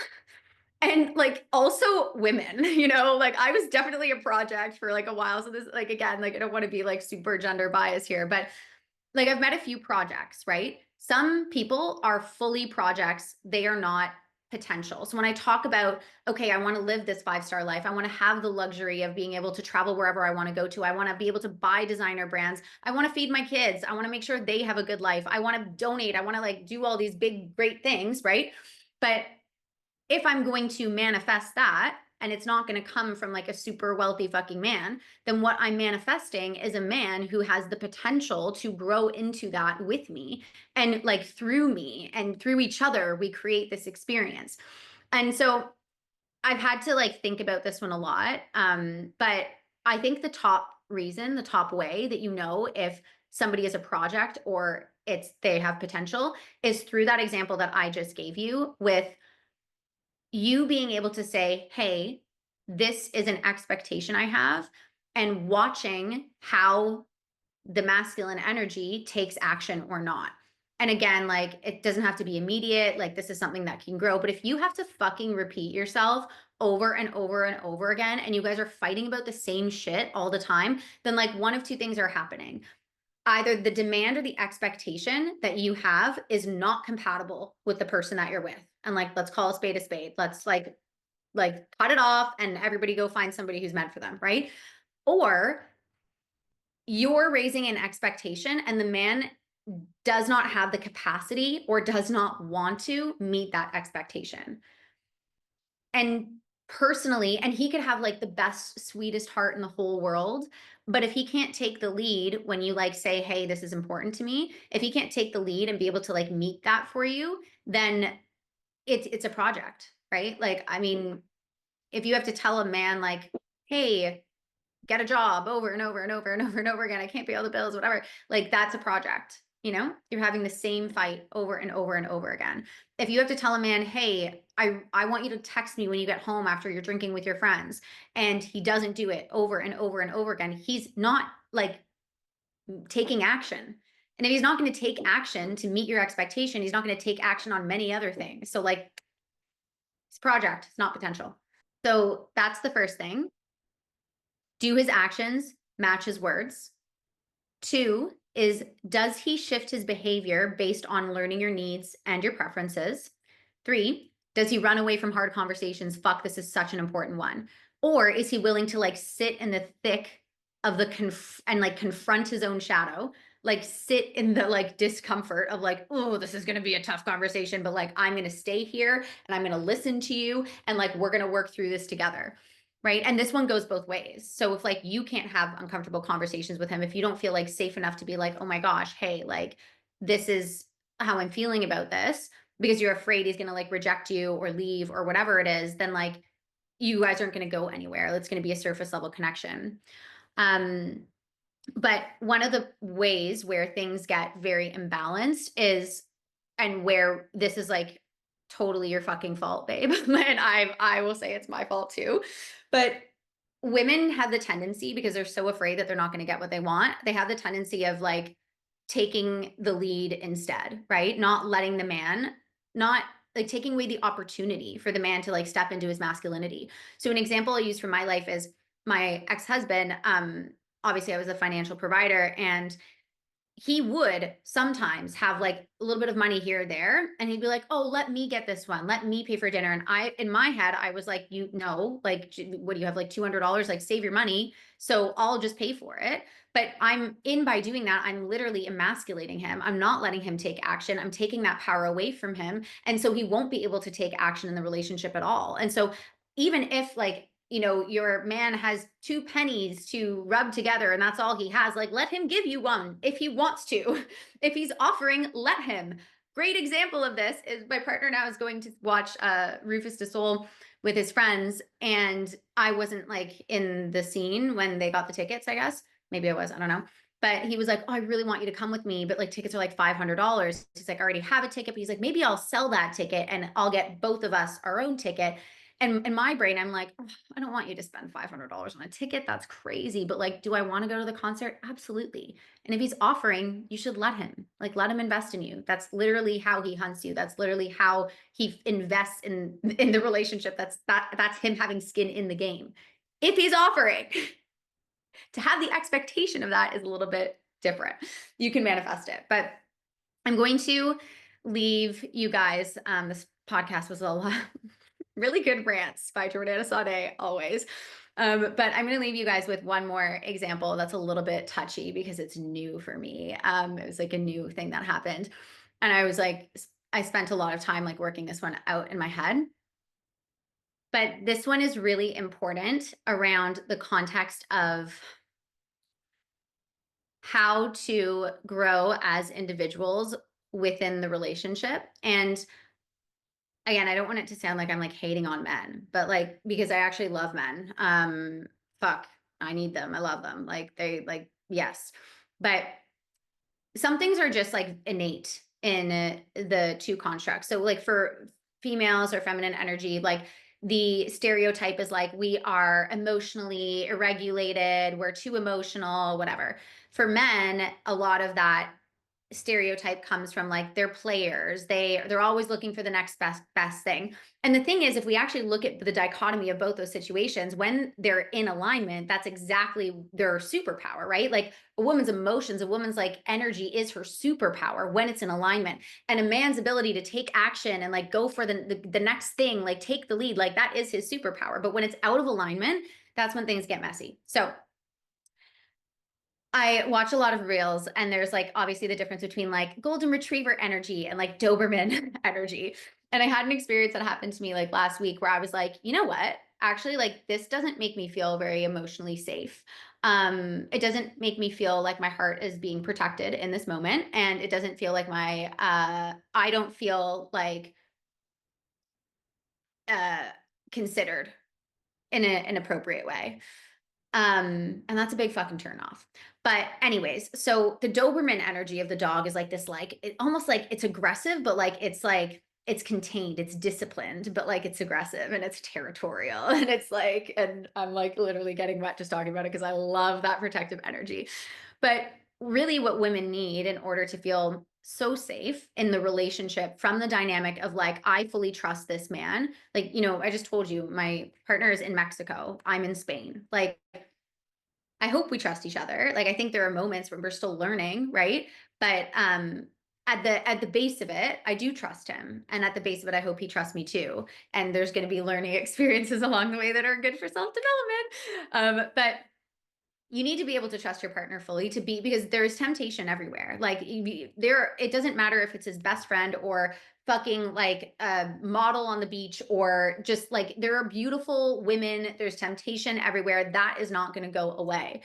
And like also women, you know, like I was definitely a project for like a while. So this, like, again, like I don't want to be like super gender biased here, but like I've met a few projects, right? Some people are fully projects. They are not potential. So when I talk about, okay, I want to live this 5-star life. I want to have the luxury of being able to travel wherever I want to go to. I want to be able to buy designer brands. I want to feed my kids. I want to make sure they have a good life. I want to donate. I want to like do all these big, great things, right? But if I'm going to manifest that, and it's not going to come from like a super wealthy fucking man, then what I'm manifesting is a man who has the potential to grow into that with me and like through me and through each other, we create this experience. And so I've had to like think about this one a lot. But I think the top reason, the top way that you know if somebody is a project or they have potential is through that example that I just gave you with you being able to say, hey, this is an expectation I have, and watching how the masculine energy takes action or not. And again, like it doesn't have to be immediate, like this is something that can grow. But if you have to fucking repeat yourself over and over and over again, and you guys are fighting about the same shit all the time, then like one of two things are happening. Either the demand or the expectation that you have is not compatible with the person that you're with. And like, let's call a spade a spade. Let's like cut it off and everybody go find somebody who's meant for them, right? Or you're raising an expectation and the man does not have the capacity or does not want to meet that expectation. And personally, and he could have like the best, sweetest heart in the whole world, but if he can't take the lead when you like say, hey, this is important to me, if he can't take the lead and be able to like meet that for you, then it's a project, right? Like, I mean, if you have to tell a man like, hey, get a job over and over and over and over and over again, I can't pay all the bills, whatever, like that's a project. You know, you're having the same fight over and over and over again. If you have to tell a man, hey, I want you to text me when you get home after you're drinking with your friends, and he doesn't do it over and over and over again, he's not like taking action. And if he's not going to take action to meet your expectation, he's not going to take action on many other things. So like it's a project, it's not potential. So that's the first thing. Do his actions match his words? 2 is, does he shift his behavior based on learning your needs and your preferences? 3, does he run away from hard conversations? Fuck, this is such an important one. Or is he willing to like sit in the thick of the and like confront his own shadow, like sit in the like discomfort of like, oh, this is going to be a tough conversation, but like I'm going to stay here and I'm going to listen to you and like we're going to work through this together. Right. And this one goes both ways. So if like you can't have uncomfortable conversations with him, if you don't feel like safe enough to be like, oh my gosh, hey, like this is how I'm feeling about this, because you're afraid he's going to like reject you or leave or whatever it is, then like you guys aren't going to go anywhere. It's going to be a surface level connection. But one of the ways where things get very imbalanced is, and where this is like totally your fucking fault, babe. And I will say it's my fault too. But women have the tendency, because they're so afraid that they're not going to get what they want, they have the tendency of like taking the lead instead, right? Not letting the man, not like taking away the opportunity for the man to like step into his masculinity. So an example I use from my life is my ex-husband. Obviously I was a financial provider, and he would sometimes have like a little bit of money here or there, and he'd be like, oh, let me get this one, let me pay for dinner. And I, in my head, I was like, you know, like, what do you have, like $200? Like, save your money, so I'll just pay for it. But by doing that, I'm literally emasculating him. I'm not letting him take action. I'm taking that power away from him, and so he won't be able to take action in the relationship at all. And so even if like, you know, your man has 2 pennies to rub together and that's all he has, like, let him give you one if he wants to. If he's offering, let him. Great example of this is my partner now is going to watch Rufus Du Sol with his friends, and I wasn't like in the scene when they got the tickets, I guess. Maybe I was, I don't know. But he was like, oh, I really want you to come with me, but like tickets are like $500. He's like, I already have a ticket, but he's like, maybe I'll sell that ticket and I'll get both of us our own ticket. And in my brain, I'm like, oh, I don't want you to spend $500 on a ticket. That's crazy. But like, do I want to go to the concert? Absolutely. And if he's offering, you should let him. Like, let him invest in you. That's literally how he hunts you. That's literally how he invests in the relationship. That's him having skin in the game. If he's offering, to have the expectation of that is a little bit different. You can manifest it. But I'm going to leave you guys. This podcast was a lot. Really good rants by Jordana Sade, always. But I'm going to leave you guys with one more example that's a little bit touchy because it's new for me. It was like a new thing that happened. And I was like, I spent a lot of time like working this one out in my head. But this one is really important around the context of how to grow as individuals within the relationship. And again, I don't want it to sound like I'm like hating on men, but like, because I actually love men. Fuck, I need them. I love them. Like yes. But some things are just like innate in the two constructs. So like for females or feminine energy, like the stereotype is like, we are emotionally irregulated, we're too emotional, whatever. For men, a lot of that stereotype comes from like they're players, they're always looking for the next best thing. And the thing is, if we actually look at the dichotomy of both those situations, when they're in alignment, that's exactly their superpower, right? Like a woman's emotions, a woman's like energy is her superpower when it's in alignment. And a man's ability to take action and like go for the next thing, like take the lead, like that is his superpower. But when it's out of alignment, that's when things get messy. So I watch a lot of reels, and there's like obviously the difference between like golden retriever energy and like Doberman energy. And I had an experience that happened to me like last week where I was like, you know what? Actually, like this doesn't make me feel very emotionally safe. It doesn't make me feel like my heart is being protected in this moment. And it doesn't feel like I don't feel like considered in an appropriate way. And that's a big fucking turn off. But anyways, so the Doberman energy of the dog is like this, like it almost like it's aggressive, but like it's contained, it's disciplined, but like it's aggressive and it's territorial. And it's like, and I'm like literally getting wet just talking about it because I love that protective energy. But really what women need in order to feel so safe in the relationship from the dynamic of like, I fully trust this man. Like, you know, I just told you my partner is in Mexico, I'm in Spain. Like, I hope we trust each other. Like, I think there are moments when we're still learning, right? But at the base of it, I do trust him. And at the base of it, I hope he trusts me too. And there's going to be learning experiences along the way that are good for self-development. But you need to be able to trust your partner fully to be, because there's temptation everywhere. Like it doesn't matter if it's his best friend or fucking like a model on the beach, or just like there are beautiful women, there's temptation everywhere. That is not going to go away.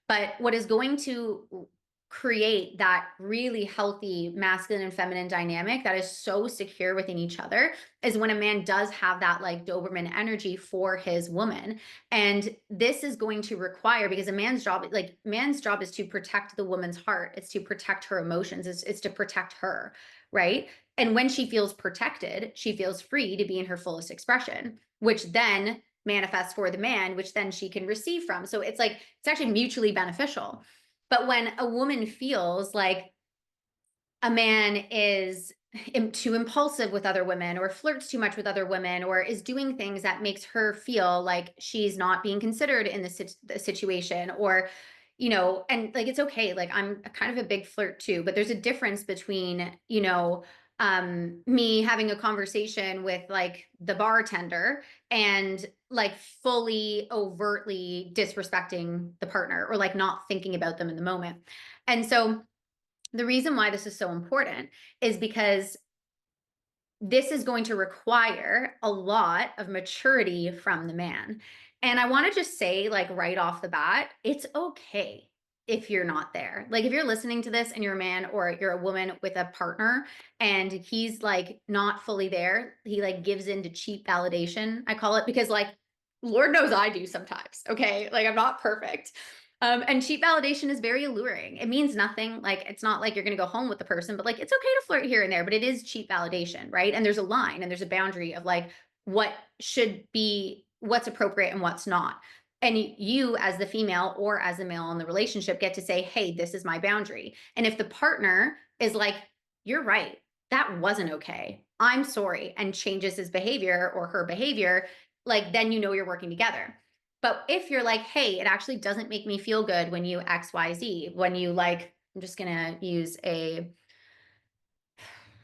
But what is going to create that really healthy masculine and feminine dynamic that is so secure within each other is when a man does have that like Doberman energy for his woman. And this is going to require, because a man's job, like man's job is to protect the woman's heart. It's to protect her emotions. It's to protect her, right? And when she feels protected, she feels free to be in her fullest expression, which then manifests for the man, which then she can receive from. So it's like, it's actually mutually beneficial. But when a woman feels like a man is too impulsive with other women, or flirts too much with other women, or is doing things that makes her feel like she's not being considered in the situation, or and like it's okay, like I'm kind of a big flirt too, but there's a difference between me having a conversation with like the bartender and like fully overtly disrespecting the partner, or like not thinking about them in the moment. And so the reason why this is so important is because this is going to require a lot of maturity from the man. And I want to just say, like, right off the bat, it's okay if you're not there. Like, if you're listening to this and you're a man or you're a woman with a partner and he's like not fully there, he like gives in to cheap validation, I call it, because like, Lord knows I do sometimes. Okay. Like, I'm not perfect. And cheap validation is very alluring. It means nothing. Like, it's not like you're going to go home with the person, but like, it's okay to flirt here and there, but it is cheap validation, right? And there's a line and there's a boundary of like what should be, what's appropriate and what's not. And you, as the female or as the male in the relationship, get to say, hey, this is my boundary. And if the partner is like, you're right, that wasn't okay, I'm sorry, and changes his behavior or her behavior, like, then you're working together. But if you're like, hey, it actually doesn't make me feel good when you XYZ, when you like, I'm just going to use a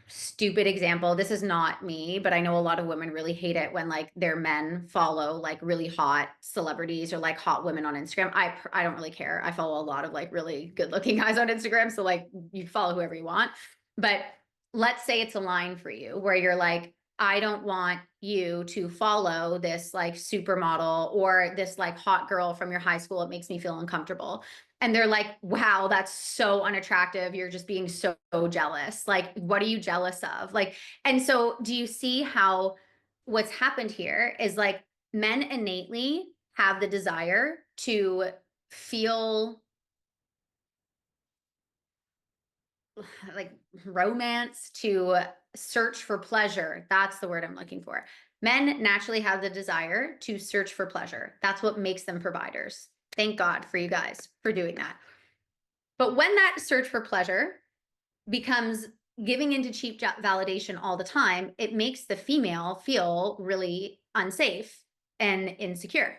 stupid example. This is not me, but I know a lot of women really hate it when like their men follow like really hot celebrities or like hot women on Instagram. I don't really care. I follow a lot of like really good looking guys on Instagram. So like you follow whoever you want. But let's say it's a line for you where you're like, I don't want you to follow this like supermodel or this like hot girl from your high school. It makes me feel uncomfortable. And they're like, wow, that's so unattractive. You're just being so jealous. Like, what are you jealous of? Like, and so do you see how what's happened here is like men innately have the desire to feel like romance, to search for pleasure. That's the word I'm looking for. Men naturally have the desire to search for pleasure. That's what makes them providers. Thank God for you guys for doing that. But when that search for pleasure becomes giving into cheap validation all the time, it makes the female feel really unsafe and insecure.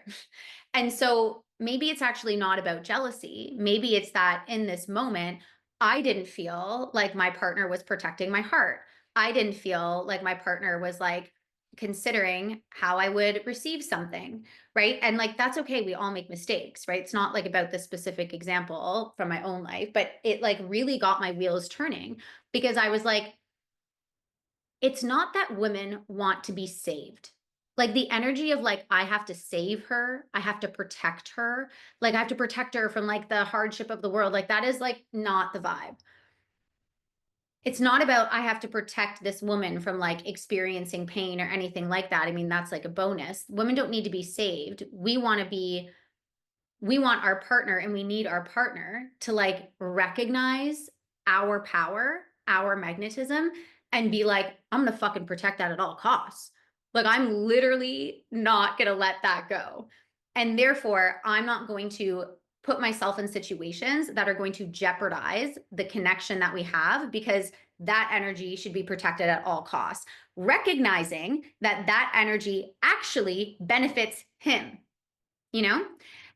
And so maybe it's actually not about jealousy. Maybe it's that in this moment, I didn't feel like my partner was protecting my heart. I didn't feel like my partner was like considering how I would receive something, right? And like, that's okay. We all make mistakes, right? It's not like about this specific example from my own life, but it like really got my wheels turning, because I was like, it's not that women want to be saved. Like the energy of like, I have to save her, I have to protect her, like I have to protect her from like the hardship of the world. Like that is like not the vibe. It's not about I have to protect this woman from like experiencing pain or anything like that. I mean, that's like a bonus. Women don't need to be saved. We want our partner, and we need our partner to like recognize our power, our magnetism, and be like, I'm gonna fucking protect that at all costs. Like I'm literally not gonna let that go. And therefore, I'm not going to put myself in situations that are going to jeopardize the connection that we have, because that energy should be protected at all costs. Recognizing that that energy actually benefits him, you know?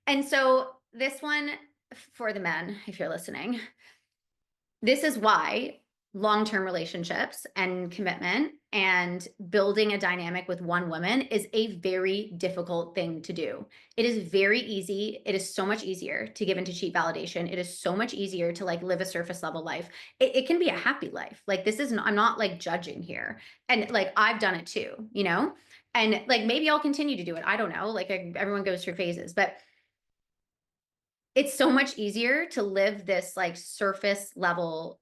And so this one for the men, if you're listening, this is why long-term relationships and commitment and building a dynamic with one woman is a very difficult thing to do. It is very easy. It is so much easier to give into cheap validation. It is so much easier to like live a surface level life. It can be a happy life. Like this isn't, I'm not like judging here. And like I've done it too, you know? And like maybe I'll continue to do it. I don't know. Like everyone goes through phases, but it's so much easier to live this like surface level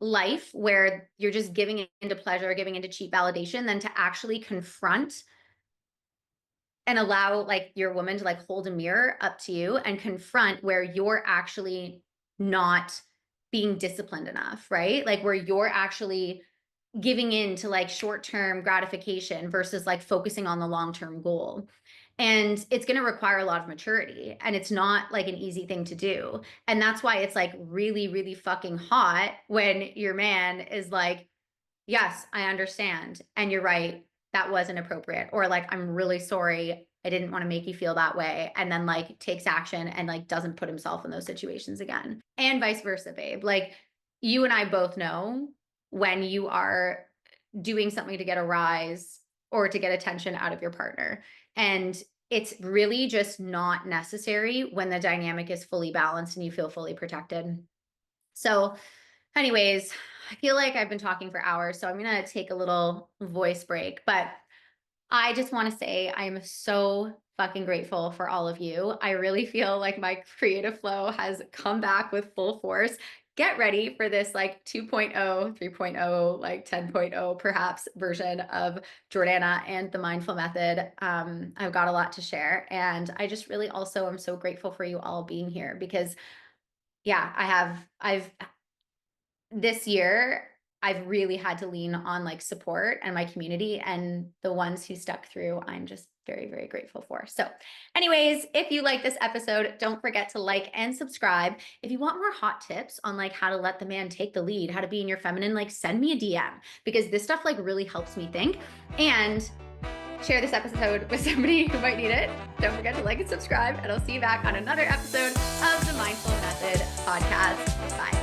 life where you're just giving into pleasure, giving into cheap validation, than to actually confront and allow like your woman to like hold a mirror up to you and confront where you're actually not being disciplined enough, right? Like where you're actually giving in to like short-term gratification versus like focusing on the long-term goal. And it's going to require a lot of maturity, and it's not like an easy thing to do. And that's why it's like really, really fucking hot when your man is like, yes, I understand. And you're right. That wasn't appropriate. Or like, I'm really sorry. I didn't want to make you feel that way. And then like takes action and like doesn't put himself in those situations again. And vice versa, babe. Like you and I both know when you are doing something to get a rise or to get attention out of your partner. And it's really just not necessary when the dynamic is fully balanced and you feel fully protected. So anyways, I feel like I've been talking for hours, so I'm going to take a little voice break, but I just want to say I am so fucking grateful for all of you. I really feel like my creative flow has come back with full force. Get ready for this like 2.0, 3.0, like 10.0 perhaps version of Jordana and the mindful method. I've got a lot to share, and I just really also am so grateful for you all being here because yeah, I've this year I've really had to lean on like support and my community, and the ones who stuck through, I'm just very, very grateful for. So anyways, if you like this episode, don't forget to like and subscribe. If you want more hot tips on like how to let the man take the lead, how to be in your feminine, like send me a DM, because this stuff like really helps me think. And share this episode with somebody who might need it. Don't forget to like and subscribe, and I'll see you back on another episode of the Mindful Method podcast. Bye.